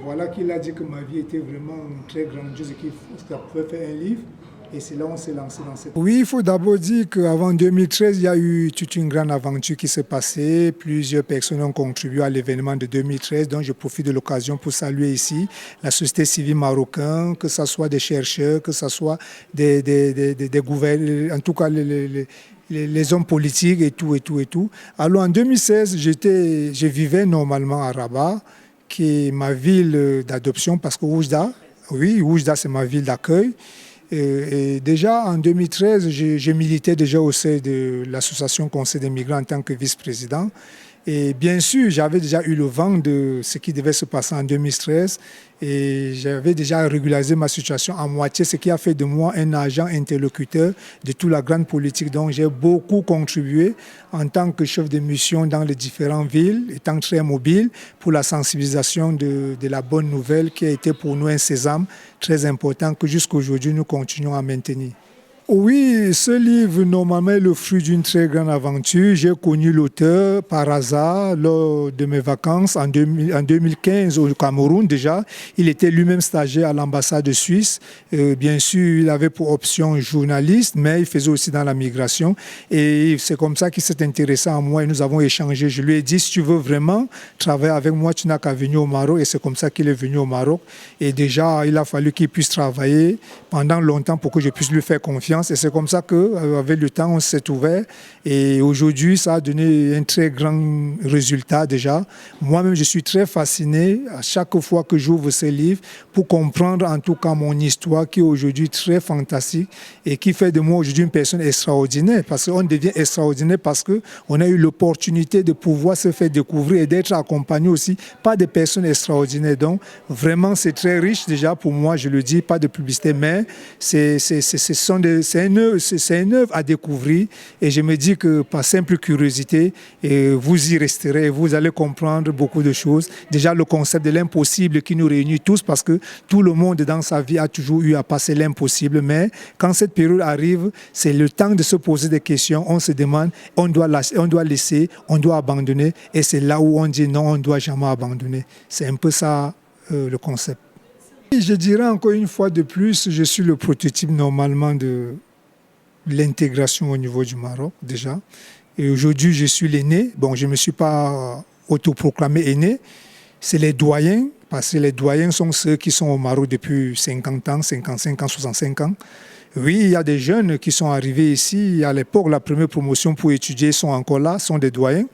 voilà qu'il a dit que ma vie était vraiment très grandiose et qu'il pouvait faire un livre. Et c'est là qu'on s'est lancé dans cette... Oui, il faut d'abord dire qu'avant 2013, il y a eu toute une grande aventure qui s'est passée. Plusieurs personnes ont contribué à l'événement de 2013, donc je profite de l'occasion pour saluer ici la société civile marocaine, que ce soit des chercheurs, que ce soit des gouverneurs, en tout cas les hommes politiques et tout. Alors en 2016, je vivais normalement à Rabat, qui est ma ville d'adoption, parce que Oujda, oui, Oujda c'est ma ville d'accueil. Et déjà en 2013, je militais déjà au sein de l'association Conseil des migrants en tant que vice-président. Et bien sûr, j'avais déjà eu le vent de ce qui devait se passer en 2013 et j'avais déjà régularisé ma situation à moitié, ce qui a fait de moi un agent interlocuteur de toute la grande politique. Donc j'ai beaucoup contribué en tant que chef de mission dans les différentes villes, étant très mobile pour la sensibilisation de la bonne nouvelle qui a été pour nous un sésame très important que jusqu'à aujourd'hui nous continuons à maintenir. Oui, ce livre, normalement, est le fruit d'une très grande aventure. J'ai connu l'auteur par hasard lors de mes vacances en 2015 au Cameroun déjà. Il était lui-même stagiaire à l'ambassade de Suisse. Bien sûr, il avait pour option journaliste, mais il faisait aussi dans la migration. Et c'est comme ça qu'il s'est intéressé à moi et nous avons échangé. Je lui ai dit, si tu veux vraiment travailler avec moi, tu n'as qu'à venir au Maroc. Et c'est comme ça qu'il est venu au Maroc. Et déjà, il a fallu qu'il puisse travailler pendant longtemps pour que je puisse lui faire confiance. Et c'est comme ça qu'avec le temps, on s'est ouvert. Et aujourd'hui, ça a donné un très grand résultat déjà. Moi-même, je suis très fasciné à chaque fois que j'ouvre ces livres pour comprendre en tout cas mon histoire qui est aujourd'hui très fantastique et qui fait de moi aujourd'hui une personne extraordinaire. Parce qu'on devient extraordinaire parce qu'on a eu l'opportunité de pouvoir se faire découvrir et d'être accompagné aussi par des personnes extraordinaires. Donc, vraiment, c'est très riche déjà pour moi, je le dis, pas de publicité, mais c'est une œuvre à découvrir et je me dis que par simple curiosité, vous y resterez et vous allez comprendre beaucoup de choses. Déjà le concept de l'impossible qui nous réunit tous parce que tout le monde dans sa vie a toujours eu à passer l'impossible, mais quand cette période arrive, c'est le temps de se poser des questions, on se demande, on doit laisser, on doit abandonner et c'est là où on dit non, on ne doit jamais abandonner. C'est un peu ça le concept. Je dirais encore une fois de plus, je suis le prototype normalement de l'intégration au niveau du Maroc déjà. Et aujourd'hui, je suis l'aîné. Bon, je ne me suis pas autoproclamé aîné. C'est les doyens, parce que les doyens sont ceux qui sont au Maroc depuis 50 ans, 55 ans, 65 ans. Oui, il y a des jeunes qui sont arrivés ici. À l'époque, la première promotion pour étudier sont encore là, sont des doyens.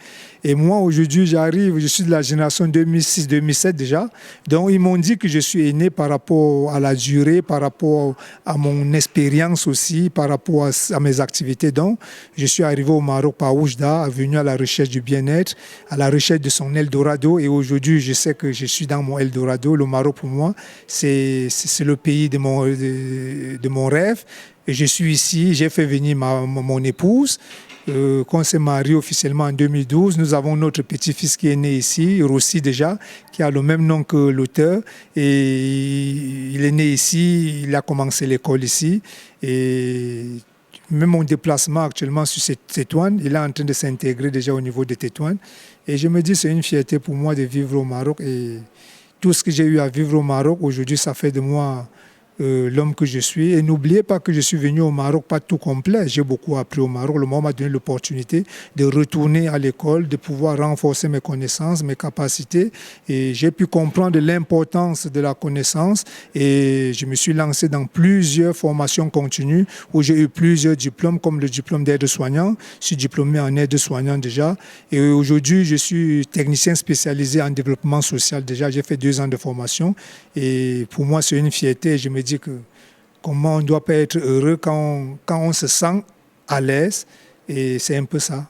Et moi, aujourd'hui, je suis de la génération 2006-2007 déjà. Donc, ils m'ont dit que je suis aîné par rapport à la durée, par rapport à mon expérience aussi, par rapport à mes activités. Donc, je suis arrivé au Maroc par Oujda, venu à la recherche du bien-être, à la recherche de son Eldorado. Et aujourd'hui, je sais que je suis dans mon Eldorado. Le Maroc, pour moi, c'est le pays de mon rêve. Et je suis ici, j'ai fait venir mon épouse. Quand on s'est marié officiellement en 2012, nous avons notre petit-fils qui est né ici, Rossi déjà, qui a le même nom que l'auteur. Et il est né ici, il a commencé l'école ici. Et même mon déplacement actuellement sur Tétouan, il est en train de s'intégrer déjà au niveau de Tétouan. Et je me dis c'est une fierté pour moi de vivre au Maroc. Et tout ce que j'ai eu à vivre au Maroc, aujourd'hui, ça fait de moi l'homme que je suis. Et n'oubliez pas que je suis venu au Maroc pas tout complet. J'ai beaucoup appris au Maroc. Le Maroc m'a donné l'opportunité de retourner à l'école, de pouvoir renforcer mes connaissances, mes capacités. Et j'ai pu comprendre l'importance de la connaissance. Et je me suis lancé dans plusieurs formations continues où j'ai eu plusieurs diplômes, comme le diplôme d'aide-soignant. Je suis diplômé en aide-soignant déjà. Et aujourd'hui, je suis technicien spécialisé en développement social déjà. J'ai fait 2 ans de formation. Et pour moi, c'est une fierté. Je me dis que comment on ne doit pas être heureux quand on se sent à l'aise. Et c'est un peu ça.